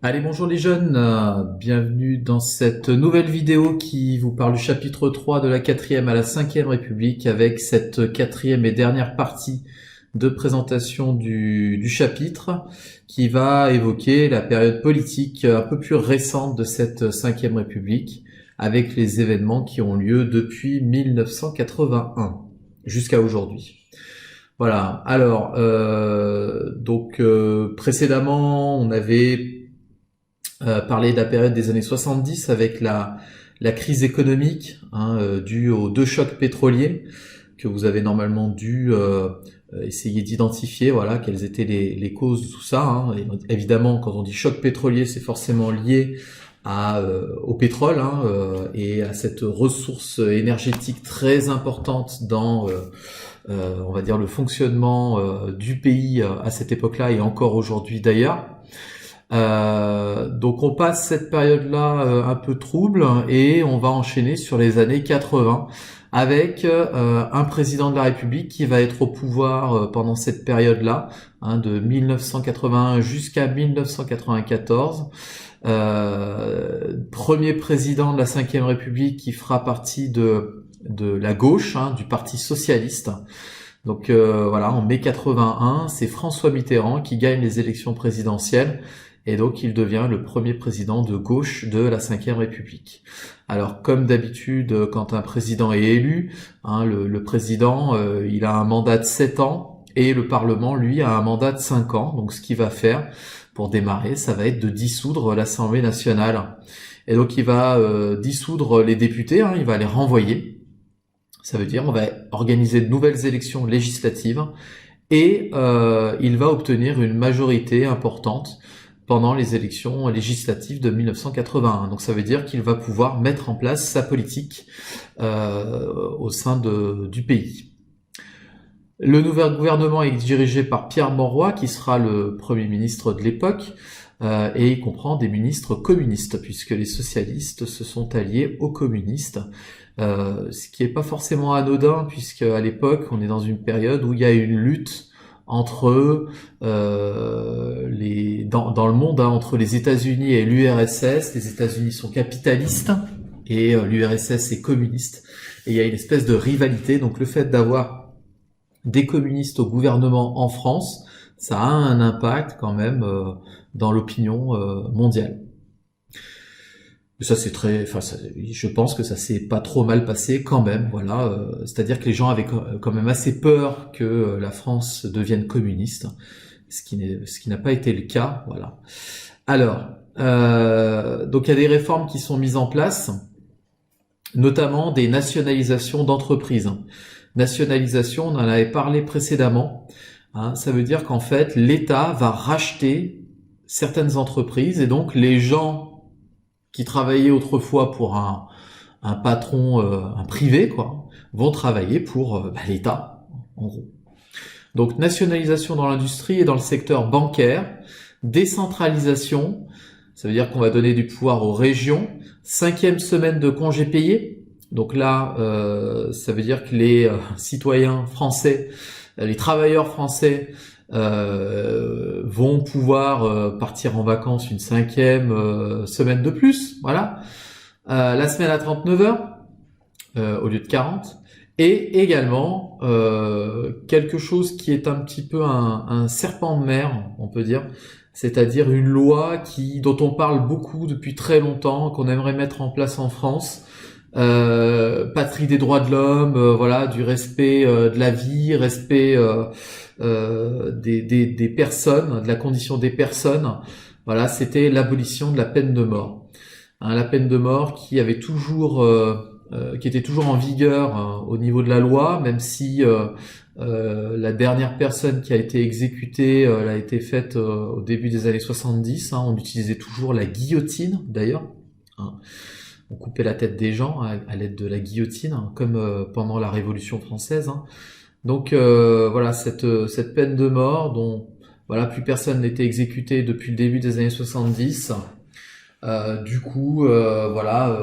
Allez, bonjour les jeunes, bienvenue dans cette nouvelle vidéo qui vous parle du chapitre 3 de la 4e à la 5e République avec cette 4e et dernière partie de présentation du chapitre qui va évoquer la période politique un peu plus récente de cette 5e République avec les événements qui ont lieu depuis 1981 jusqu'à aujourd'hui. Voilà, alors, précédemment on avait parler de la période des années 70 avec la crise économique due aux deux chocs pétroliers que vous avez normalement dû essayer d'identifier, voilà, quelles étaient les causes de tout ça. Et évidemment, quand on dit choc pétrolier, c'est forcément lié au pétrole et à cette ressource énergétique très importante dans, on va dire, le fonctionnement du pays à cette époque-là et encore aujourd'hui d'ailleurs. Donc on passe cette période-là un peu trouble et on va enchaîner sur les années 80 avec un président de la République qui va être au pouvoir pendant cette période-là, de 1981 jusqu'à 1994. Premier président de la 5e République qui fera partie de la gauche, du Parti socialiste. Donc voilà, en mai 81, c'est François Mitterrand qui gagne les élections présidentielles. Et donc, il devient le premier président de gauche de la 5e République. Alors, comme d'habitude, quand un président est élu, le président, il a un mandat de 7 ans et le Parlement, lui, a un mandat de 5 ans. Donc, ce qu'il va faire pour démarrer, ça va être de dissoudre l'Assemblée nationale. Et donc, il va dissoudre les députés, il va les renvoyer. Ça veut dire on va organiser de nouvelles élections législatives et il va obtenir une majorité importante pendant les élections législatives de 1981. Donc ça veut dire qu'il va pouvoir mettre en place sa politique au sein du pays. Le nouvel gouvernement est dirigé par Pierre Mauroy, qui sera le Premier ministre de l'époque, et il comprend des ministres communistes, puisque les socialistes se sont alliés aux communistes, ce qui n'est pas forcément anodin, puisque à l'époque, on est dans une période où il y a une lutte entre dans le monde, entre les États-Unis et l'URSS. Les États-Unis sont capitalistes et l'URSS est communiste. Et il y a une espèce de rivalité. Donc le fait d'avoir des communistes au gouvernement en France, ça a un impact quand même dans l'opinion mondiale. Ça c'est je pense que ça s'est pas trop mal passé quand même, voilà. C'est-à-dire que les gens avaient quand même assez peur que la France devienne communiste, ce qui n'a pas été le cas, voilà. Alors, donc il y a des réformes qui sont mises en place, notamment des nationalisations d'entreprises. Nationalisation, on en avait parlé précédemment. Ça veut dire qu'en fait, l'État va racheter certaines entreprises et donc les gens qui travaillaient autrefois pour un patron, un privé, vont travailler pour l'État, en gros. Donc nationalisation dans l'industrie et dans le secteur bancaire, décentralisation, ça veut dire qu'on va donner du pouvoir aux régions, 5e semaine de congés payés, donc là, ça veut dire que les citoyens français, les travailleurs français, vont pouvoir partir en vacances une 5e semaine de plus, voilà. La semaine à 39 heures au lieu de 40, et également quelque chose qui est un petit peu un serpent de mer, on peut dire, c'est-à-dire une loi dont on parle beaucoup depuis très longtemps, qu'on aimerait mettre en place en France. Patrie des droits de l'homme, voilà, du respect de la vie, respect des personnes, de la condition des personnes. Voilà, c'était l'abolition de la peine de mort. La peine de mort qui était toujours en vigueur au niveau de la loi, même si la dernière personne qui a été exécutée elle a été faite au début des années 70. On utilisait toujours la guillotine, d'ailleurs. On coupait la tête des gens à l'aide de la guillotine, comme pendant la Révolution française. Donc voilà, cette peine de mort dont voilà plus personne n'était exécuté depuis le début des années 70. Du coup, voilà,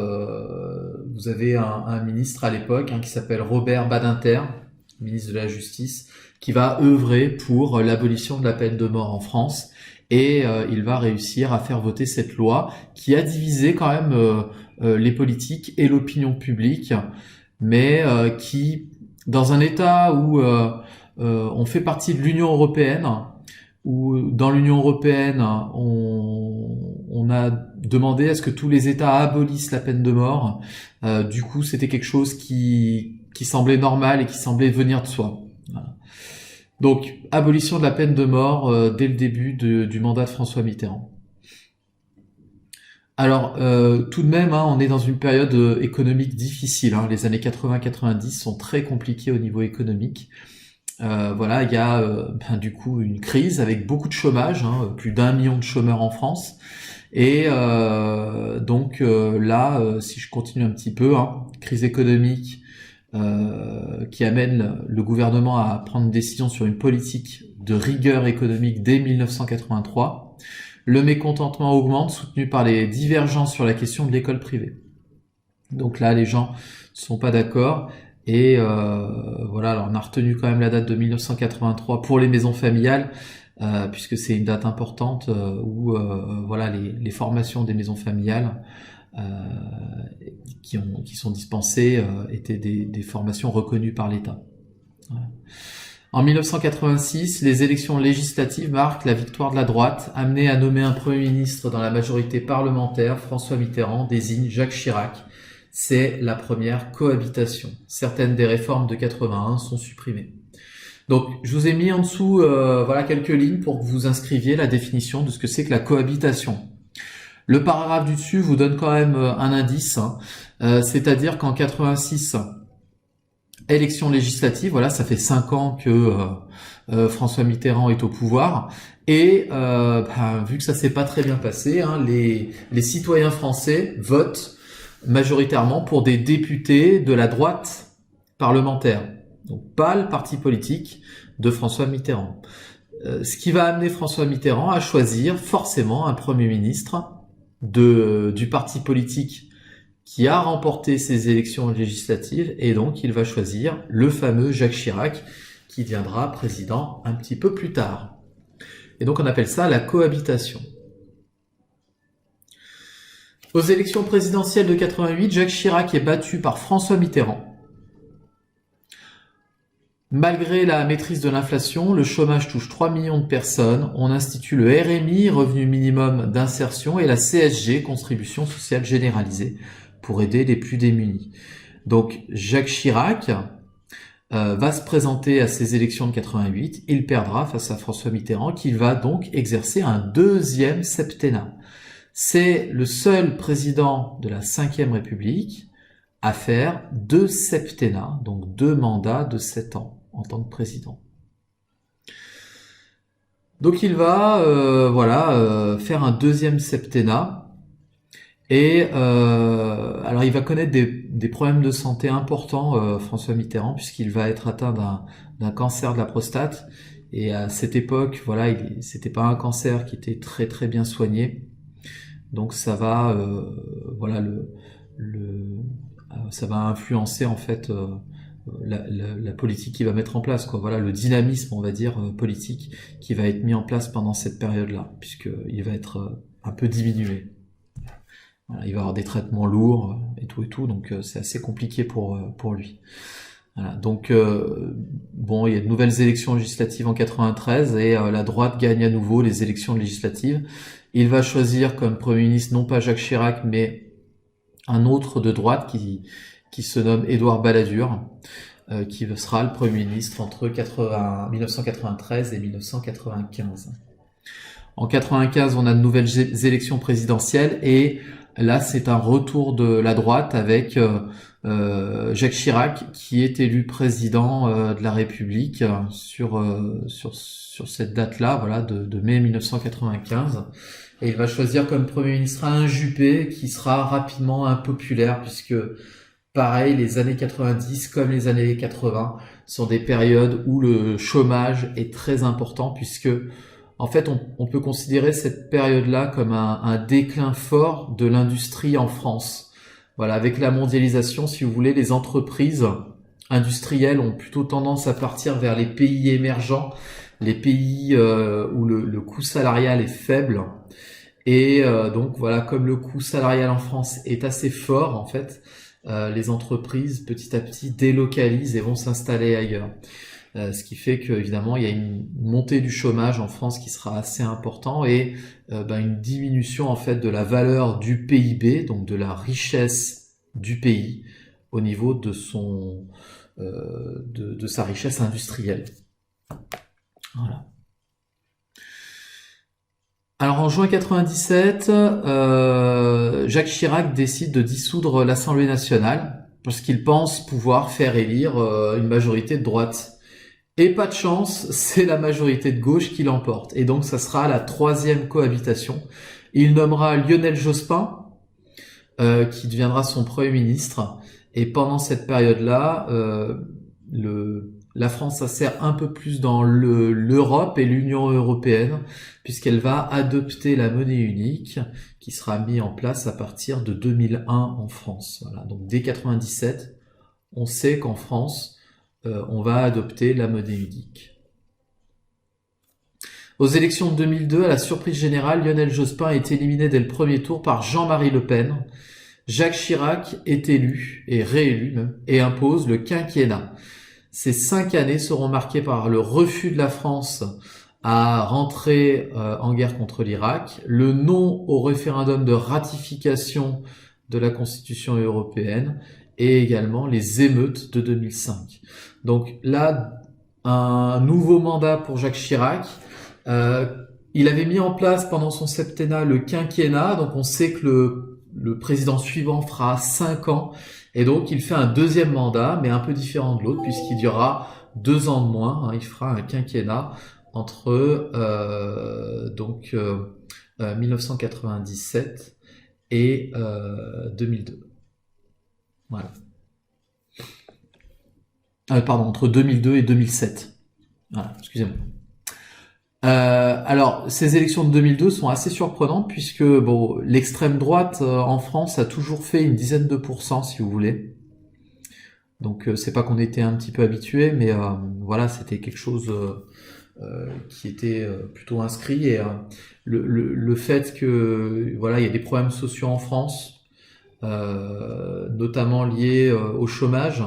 vous avez un ministre à l'époque qui s'appelle Robert Badinter, ministre de la Justice, qui va œuvrer pour l'abolition de la peine de mort en France et il va réussir à faire voter cette loi qui a divisé quand même les politiques et l'opinion publique, mais qui, dans un État où on fait partie de l'Union européenne, où dans l'Union européenne, on a demandé à ce que tous les États abolissent la peine de mort. Du coup, c'était quelque chose qui semblait normal et qui semblait venir de soi. Voilà. Donc, abolition de la peine de mort dès le début du mandat de François Mitterrand. Alors, tout de même, on est dans une période économique difficile. Les années 80-90 sont très compliquées au niveau économique. Voilà, il y a du coup une crise avec beaucoup de chômage, plus d'1 million de chômeurs en France. Et donc là, si je continue un petit peu, crise économique qui amène le gouvernement à prendre une décision sur une politique de rigueur économique dès 1983. Le mécontentement augmente, soutenu par les divergences sur la question de l'école privée. Donc là, les gens ne sont pas d'accord. Et voilà, alors on a retenu quand même la date de 1983 pour les maisons familiales, puisque c'est une date importante où voilà les formations des maisons familiales qui sont dispensées étaient des formations reconnues par l'État. Voilà. En 1986, les élections législatives marquent la victoire de la droite, amenée à nommer un Premier ministre dans la majorité parlementaire. François Mitterrand désigne Jacques Chirac. C'est la première cohabitation. Certaines des réformes de 81 sont supprimées. Donc, je vous ai mis en dessous voilà quelques lignes pour que vous inscriviez la définition de ce que c'est que la cohabitation. Le paragraphe du dessus vous donne quand même un indice, c'est-à-dire qu'en 86, élection législative, voilà, ça fait 5 ans que François Mitterrand est au pouvoir, et vu que ça s'est pas très bien passé, les citoyens français votent majoritairement pour des députés de la droite parlementaire, donc pas le parti politique de François Mitterrand. Ce qui va amener François Mitterrand à choisir forcément un Premier ministre du parti politique qui a remporté ces élections législatives, et donc il va choisir le fameux Jacques Chirac, qui deviendra président un petit peu plus tard. Et donc on appelle ça la cohabitation. Aux élections présidentielles de 88, Jacques Chirac est battu par François Mitterrand. Malgré la maîtrise de l'inflation, le chômage touche 3 millions de personnes. On institue le RMI, revenu minimum d'insertion, et la CSG, contribution sociale généralisée, pour aider les plus démunis. Donc Jacques Chirac va se présenter à ces élections de 88. Il perdra face à François Mitterrand, qui va donc exercer un deuxième septennat. C'est le seul président de la Ve République à faire 2 septennats, donc 2 mandats de 7 ans en tant que président. Donc il va faire un deuxième septennat, et alors il va connaître des problèmes de santé importants, François Mitterrand, puisqu'il va être atteint d'un cancer de la prostate, et à cette époque, voilà, c'était pas un cancer qui était très très bien soigné. Donc ça va ça va influencer en fait la politique qu'il va mettre en place, quoi. Voilà, le dynamisme, on va dire, politique qui va être mis en place pendant cette période-là, puisqu'il va être un peu diminué. Voilà, il va avoir des traitements lourds et tout, donc c'est assez compliqué pour lui. Voilà, donc il y a de nouvelles élections législatives en 93, et la droite gagne à nouveau les élections législatives. Il va choisir comme Premier ministre non pas Jacques Chirac, mais un autre de droite qui se nomme Édouard Balladur, qui sera le Premier ministre entre 1993 et 1995. En 95, on a de nouvelles élections présidentielles, et là, c'est un retour de la droite avec Jacques Chirac, qui est élu président de la République sur cette date-là, voilà, de mai 1995. Et il va choisir comme Premier ministre Alain Juppé, qui sera rapidement impopulaire, puisque pareil, les années 90 comme les années 80 sont des périodes où le chômage est très important, puisque en fait on peut considérer cette période-là comme un déclin fort de l'industrie en France. Voilà, avec la mondialisation, si vous voulez, les entreprises industrielles ont plutôt tendance à partir vers les pays émergents, les pays où le coût salarial est faible. Et donc voilà, comme le coût salarial en France est assez fort, en fait, les entreprises petit à petit délocalisent et vont s'installer ailleurs. Ce qui fait que évidemment il y a une montée du chômage en France qui sera assez important et une diminution en fait de la valeur du PIB, donc de la richesse du pays au niveau de son de sa richesse industrielle. Voilà. Alors en juin 97, Jacques Chirac décide de dissoudre l'Assemblée nationale parce qu'il pense pouvoir faire élire une majorité de droite. Et pas de chance, c'est la majorité de gauche qui l'emporte. Et donc ça sera la troisième cohabitation. Il nommera Lionel Jospin, qui deviendra son Premier ministre. Et pendant cette période-là, la France s'insère un peu plus dans l'Europe et l'Union européenne, puisqu'elle va adopter la monnaie unique, qui sera mise en place à partir de 2001 en France. Voilà. Donc dès 97, on sait qu'en France, on va adopter la monnaie unique. Aux élections de 2002, à la surprise générale, Lionel Jospin est éliminé dès le premier tour par Jean-Marie Le Pen. Jacques Chirac est élu, et réélu même, et impose le quinquennat. Ces 5 années seront marquées par le refus de la France à rentrer en guerre contre l'Irak, le non au référendum de ratification de la Constitution européenne, et également les émeutes de 2005. Donc là, un nouveau mandat pour Jacques Chirac. Il avait mis en place pendant son septennat le quinquennat, donc on sait que le président suivant fera 5 ans, et donc il fait un deuxième mandat, mais un peu différent de l'autre, puisqu'il y aura 2 ans de moins, il fera un quinquennat entre 1997 et 2002. Voilà. Entre 2002 et 2007. Voilà, excusez-moi. Alors, ces élections de 2002 sont assez surprenantes puisque l'extrême droite en France a toujours fait une dizaine de pourcents, si vous voulez. Donc, c'est pas qu'on était un petit peu habitué, mais voilà, c'était quelque chose qui était plutôt inscrit. Et le fait que voilà, il y a des problèmes sociaux en France, notamment liés au chômage.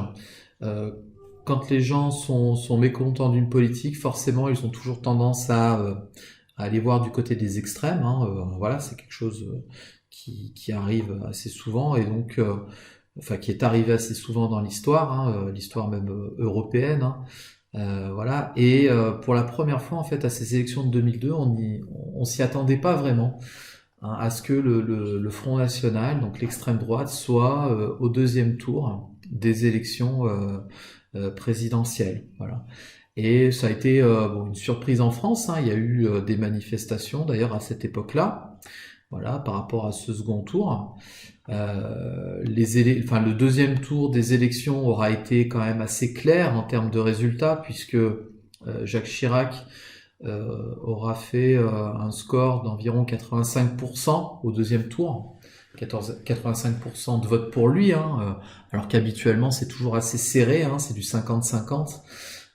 Quand les gens sont mécontents d'une politique, forcément, ils ont toujours tendance à aller voir du côté des extrêmes. Voilà, c'est quelque chose qui arrive assez souvent et donc, qui est arrivé assez souvent dans l'histoire, l'histoire même européenne. Voilà. Et pour la première fois, en fait, à ces élections de 2002, on s'y attendait pas vraiment. À ce que le Front National, donc l'extrême droite, soit au deuxième tour des élections présidentielles. Voilà. Et ça a été une surprise en France. Il y a eu des manifestations d'ailleurs à cette époque-là, voilà, par rapport à ce second tour. Le deuxième tour des élections aura été quand même assez clair en termes de résultats, puisque Jacques Chirac aura fait un score d'environ 85% au deuxième tour. 85% de vote pour lui, alors qu'habituellement c'est toujours assez serré, c'est du 50-50.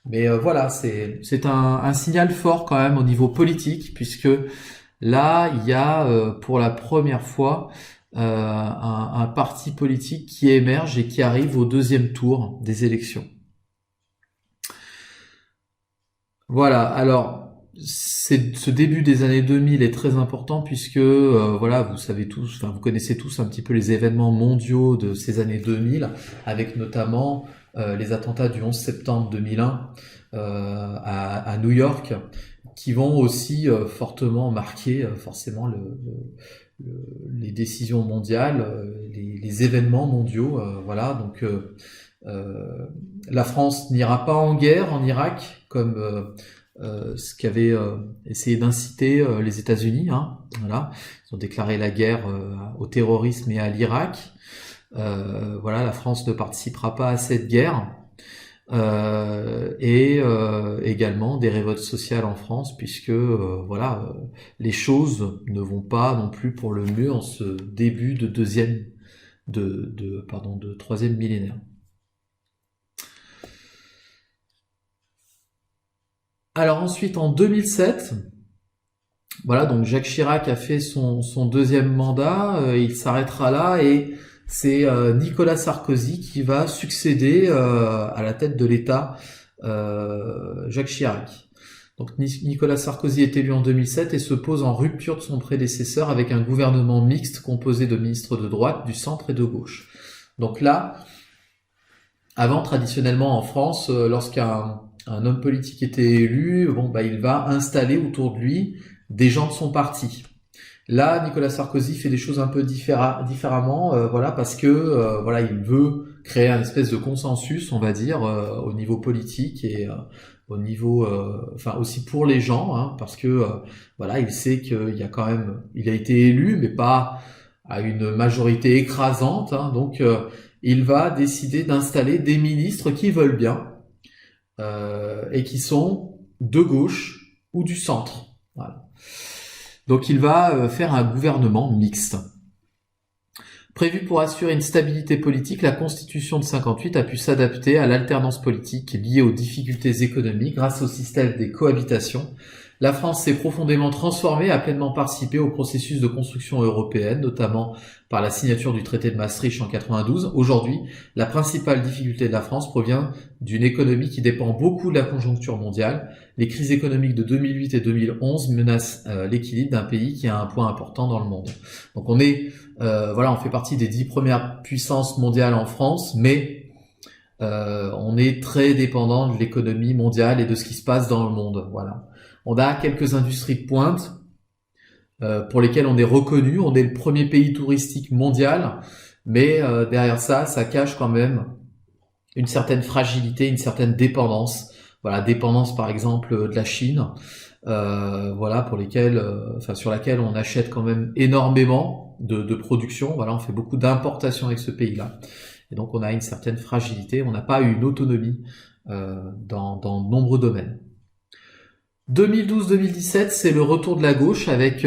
Mais voilà, c'est un signal fort quand même au niveau politique, puisque là il y a pour la première fois un parti politique qui émerge et qui arrive au deuxième tour des élections. Voilà, alors ce début des années 2000 est très important puisque voilà, vous savez tous, vous connaissez tous un petit peu les événements mondiaux de ces années 2000, avec notamment les attentats du 11 septembre 2001 à New York, qui vont aussi fortement marquer forcément les décisions mondiales, les événements mondiaux. Voilà, donc la France n'ira pas en guerre en Irak comme ce qu'avaient essayé d'inciter les États-Unis. Voilà, ils ont déclaré la guerre au terrorisme et à l'Irak. Voilà, la France ne participera pas à cette guerre. Et également des révoltes sociales en France, puisque les choses ne vont pas non plus pour le mieux en ce début de troisième millénaire. Alors ensuite, en 2007, voilà, donc Jacques Chirac a fait son deuxième mandat, il s'arrêtera là et c'est Nicolas Sarkozy qui va succéder à la tête de l'État Jacques Chirac. Donc Nicolas Sarkozy est élu en 2007 et se pose en rupture de son prédécesseur avec un gouvernement mixte composé de ministres de droite, du centre et de gauche. Donc là, avant, traditionnellement en France, lorsqu'un homme politique était élu, il va installer autour de lui des gens de son parti. Là, Nicolas Sarkozy fait des choses un peu différemment, parce que il veut créer un espèce de consensus, on va dire, au niveau politique et au niveau, aussi pour les gens, hein, parce que il sait qu'il y a quand même, il a été élu, mais pas à une majorité écrasante, hein, donc il va décider d'installer des ministres qui veulent bien et qui sont de gauche ou du centre. Voilà. Donc il va faire un gouvernement mixte. Prévu pour assurer une stabilité politique, la Constitution de 58 a pu s'adapter à l'alternance politique liée aux difficultés économiques grâce au système des cohabitations. La France s'est profondément transformée et a pleinement participé au processus de construction européenne, notamment par la signature du traité de Maastricht en 92. Aujourd'hui, la principale difficulté de la France provient d'une économie qui dépend beaucoup de la conjoncture mondiale. Les crises économiques de 2008 et 2011 menacent l'équilibre d'un pays qui a un poids important dans le monde. Donc on fait partie des 10 premières puissances mondiales en France, mais on est très dépendant de l'économie mondiale et de ce qui se passe dans le monde. Voilà. On a quelques industries de pointe pour lesquelles on est reconnu. On est le premier pays touristique mondial, mais derrière ça cache quand même une certaine fragilité, une certaine dépendance. Voilà, dépendance par exemple de la Chine, sur laquelle on achète quand même énormément de production. Voilà, on fait beaucoup d'importations avec ce pays-là, et donc on a une certaine fragilité. On n'a pas une autonomie dans de nombreux domaines. 2012-2017, c'est le retour de la gauche avec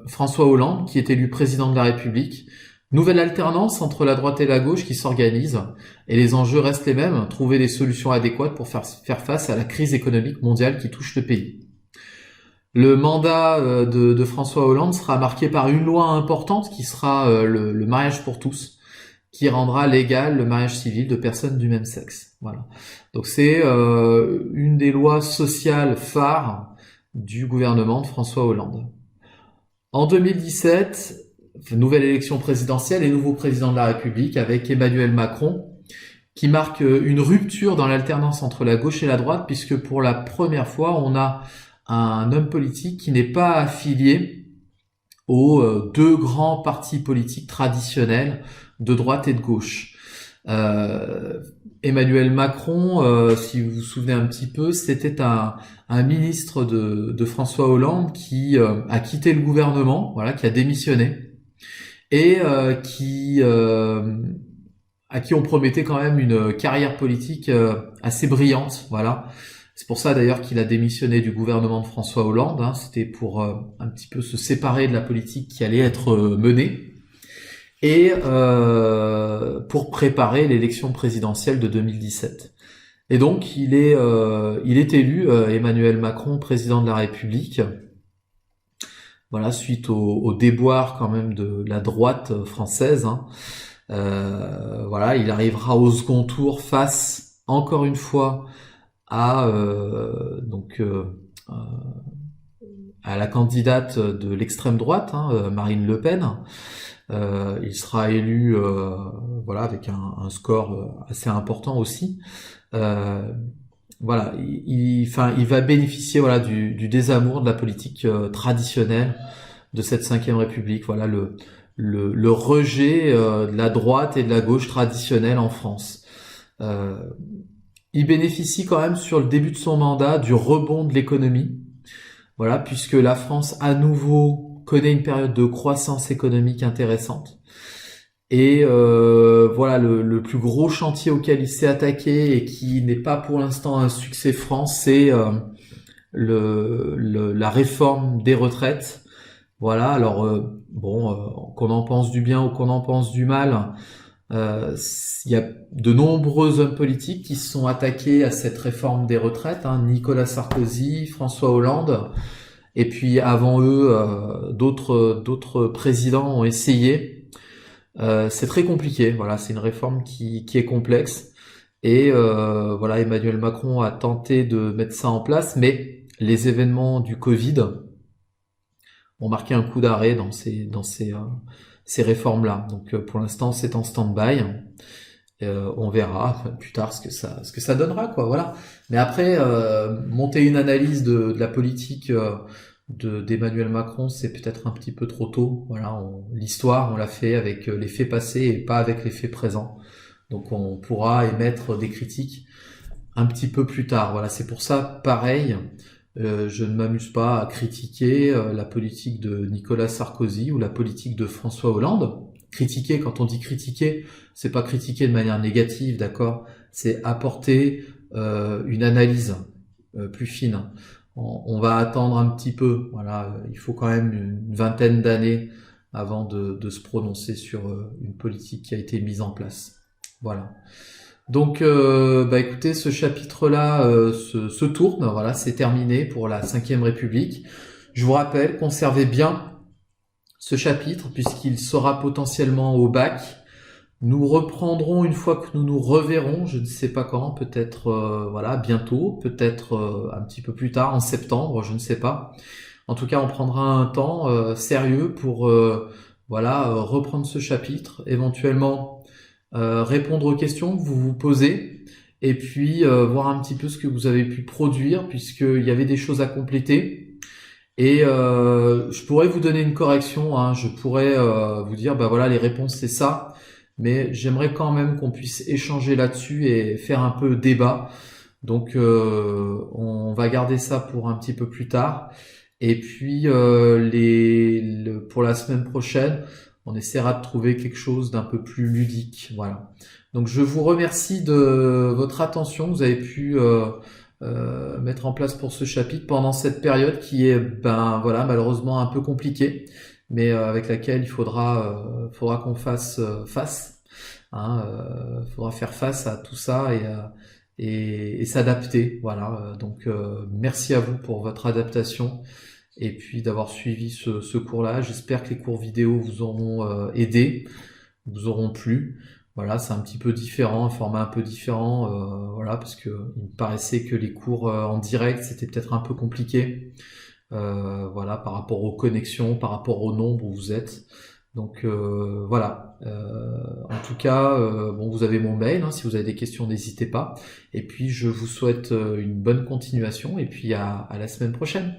François Hollande qui est élu président de la République. Nouvelle alternance entre la droite et la gauche qui s'organise, et les enjeux restent les mêmes, trouver des solutions adéquates pour faire face à la crise économique mondiale qui touche le pays. Le mandat de François Hollande sera marqué par une loi importante qui sera le mariage pour tous, qui rendra légal le mariage civil de personnes du même sexe. Voilà. Donc c'est une des lois sociales phares du gouvernement de François Hollande. En 2017, nouvelle élection présidentielle et nouveau président de la République avec Emmanuel Macron, qui marque une rupture dans l'alternance entre la gauche et la droite, puisque pour la première fois, on a un homme politique qui n'est pas affilié aux deux grands partis politiques traditionnels de droite et de gauche. Emmanuel Macron, si vous vous souvenez un petit peu, c'était un ministre de François Hollande qui a quitté le gouvernement, qui a démissionné, et à qui on promettait quand même une carrière politique assez brillante. Voilà. C'est pour ça d'ailleurs qu'il a démissionné du gouvernement de François Hollande. Hein. C'était pour un petit peu se séparer de la politique qui allait être menée, et pour préparer l'élection présidentielle de 2017. Et donc il est élu, Emmanuel Macron, président de la République. Voilà, suite au déboire quand même de la droite française. Hein. Il arrivera au second tour face, encore une fois, à la candidate de l'extrême droite, Marine Le Pen. Il sera élu avec un score assez important aussi. Il va bénéficier du désamour de la politique traditionnelle de cette 5e République. Voilà le rejet de la droite et de la gauche traditionnelle en France. Il bénéficie quand même sur le début de son mandat du rebond de l'économie. Voilà, puisque la France à nouveau connaît une période de croissance économique intéressante. Et le plus gros chantier auquel il s'est attaqué et qui n'est pas pour l'instant un succès France, c'est la réforme des retraites. Voilà, alors qu'on en pense du bien ou qu'on en pense du mal, Il y a de nombreux hommes politiques qui se sont attaqués à cette réforme des retraites, hein, Nicolas Sarkozy, François Hollande, et puis avant eux, d'autres présidents ont essayé. C'est très compliqué, voilà, c'est une réforme qui est complexe. Et voilà, Emmanuel Macron a tenté de mettre ça en place, mais les événements du Covid ont marqué un coup d'arrêt ces réformes-là. Donc pour l'instant, c'est en stand-by. On verra plus tard ce que ça donnera, quoi. Voilà. Mais après, monter une analyse de la politique d'Emmanuel Macron, c'est peut-être un petit peu trop tôt. Voilà, l'histoire, on l'a fait avec les faits passés et pas avec les faits présents. Donc on pourra émettre des critiques un petit peu plus tard. Voilà, c'est pour ça, pareil, je ne m'amuse pas à critiquer la politique de Nicolas Sarkozy ou la politique de François Hollande. Critiquer, quand on dit critiquer, c'est pas critiquer de manière négative, d'accord? C'est apporter une analyse plus fine. On va attendre un petit peu. Voilà, il faut quand même une vingtaine d'années avant de se prononcer sur une politique qui a été mise en place. Voilà. Donc, bah écoutez, ce chapitre-là se tourne. Voilà, c'est terminé pour la Ve République. Je vous rappelle, conservez bien ce chapitre puisqu'il sera potentiellement au bac. Nous reprendrons une fois que nous nous reverrons. Je ne sais pas quand, peut-être voilà bientôt, peut-être un petit peu plus tard, en septembre, je ne sais pas. En tout cas, on prendra un temps sérieux pour voilà reprendre ce chapitre, éventuellement répondre aux questions que vous vous posez et puis voir un petit peu ce que vous avez pu produire puisqu'il y avait des choses à compléter et je pourrais vous donner une correction, hein, je pourrais vous dire bah voilà les réponses c'est ça, mais j'aimerais quand même qu'on puisse échanger là-dessus et faire un peu débat. Donc on va garder ça pour un petit peu plus tard et puis pour la semaine prochaine on essaiera de trouver quelque chose d'un peu plus ludique. Voilà. Donc je vous remercie de votre attention. Vous avez pu mettre en place pour ce chapitre pendant cette période qui est, ben voilà, malheureusement un peu compliquée, mais avec laquelle il faudra qu'on fasse face. Hein, faudra faire face à tout ça et s'adapter. Voilà. Donc merci à vous pour votre adaptation et puis d'avoir suivi ce cours-là. J'espère que les cours vidéo vous auront aidé, vous auront plu. Voilà, c'est un petit peu différent, un format un peu différent, voilà, parce que il me paraissait que les cours en direct, c'était peut-être un peu compliqué, voilà, par rapport aux connexions, par rapport au nombre où vous êtes. Donc voilà. En tout cas, bon, vous avez mon mail. Hein, si vous avez des questions, n'hésitez pas. Et puis je vous souhaite une bonne continuation et puis à la semaine prochaine.